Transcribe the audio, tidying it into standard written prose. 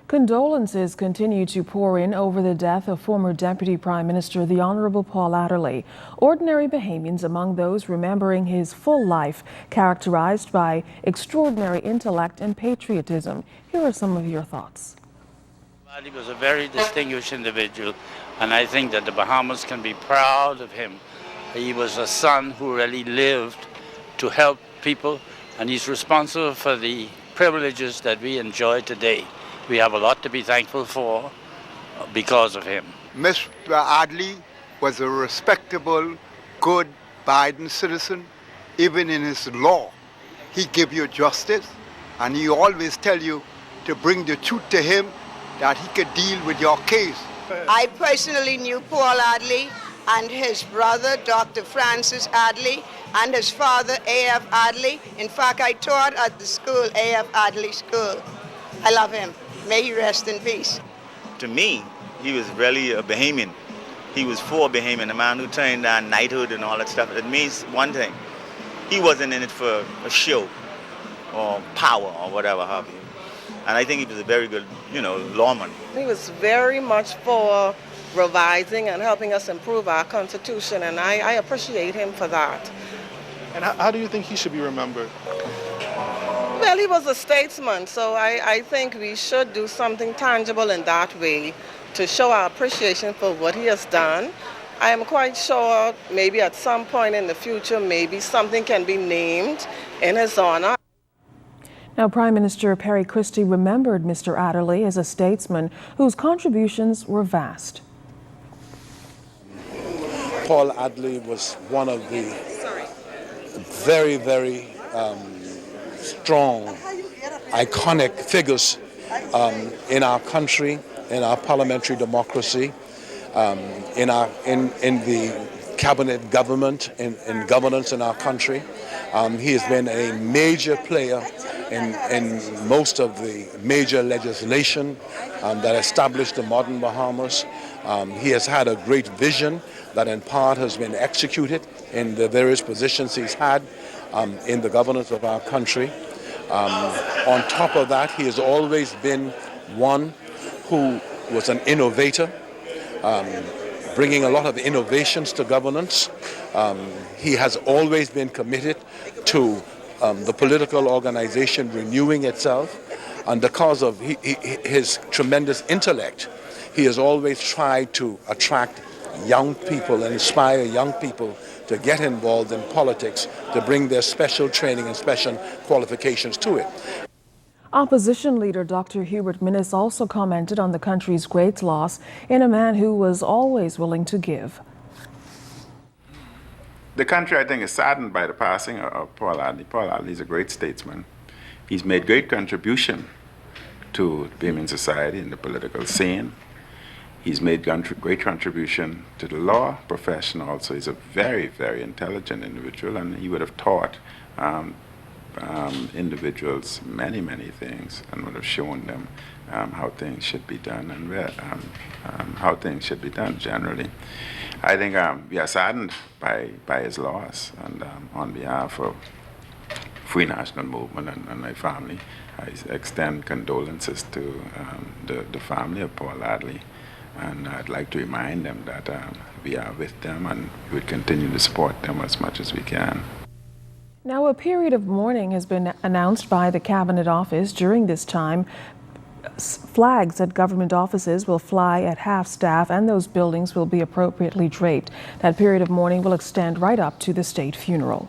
Condolences continue to pour in over the death of former Deputy Prime Minister the Honorable Paul Adderley. Ordinary Bahamians among those remembering his full life, characterized by extraordinary intellect and patriotism. Here are some of your thoughts. He was a very distinguished individual, and I think that the Bahamas can be proud of him. He was a son who really lived to help people, and he's responsible for the privileges that we enjoy today. We have a lot to be thankful for because of him. Mr. Adderley was a respectable, good Biden citizen. Even in his law, he give you justice, and he always tell you to bring the truth to him that he could deal with your case. I personally knew Paul Adderley and his brother, Dr. Francis Adderley, and his father, A.F. Adderley. In fact, I taught at the school, A.F. Adderley School. I love him. May he rest in peace. To me, he was really a Bahamian. He was for Bahamian, a man who turned down knighthood and all that stuff. It means one thing. He wasn't in it for a show or power or whatever have you. And I think he was a very good, lawman. He was very much for revising and helping us improve our Constitution, and I appreciate him for that. And how do you think he should be remembered? Well, he was a statesman, so I think we should do something tangible in that way to show our appreciation for what he has done. I am quite sure maybe at some point in the future, maybe something can be named in his honor. Now, Prime Minister Perry Christie remembered Mr. Adderley as a statesman whose contributions were vast. Paul Adderley was one of the very, very strong, iconic figures in our country, in our parliamentary democracy, in the cabinet government, in governance in our country. He has been a major player in most of the major legislation that established the modern Bahamas. He has had a great vision that in part has been executed in the various positions he's had in the governance of our country. On top of that, he has always been one who was an innovator, bringing a lot of innovations to governance. He has always been committed to the political organization renewing itself, and because of his tremendous intellect, he has always tried to attract young people and inspire young people to get involved in politics, to bring their special training and special qualifications to it. Opposition leader Dr. Hubert Minnis also commented on the country's great loss in a man who was always willing to give. The country, I think, is saddened by the passing of Paul Adderley. Paul Adderley is a great statesman. He's made great contribution to Bahamian society and the political scene. He's made great contribution to the law profession also. He's a very, very intelligent individual, and he would have taught individuals many, many things and would have shown them how things should be done and how things should be done generally. I think we are saddened by his loss, and on behalf of Free National Movement and my family, I extend condolences to the family of Paul Adderley. And I'd like to remind them that we are with them and we would continue to support them as much as we can. Now, a period of mourning has been announced by the Cabinet Office. During this time, flags at government offices will fly at half-staff and those buildings will be appropriately draped. That period of mourning will extend right up to the state funeral.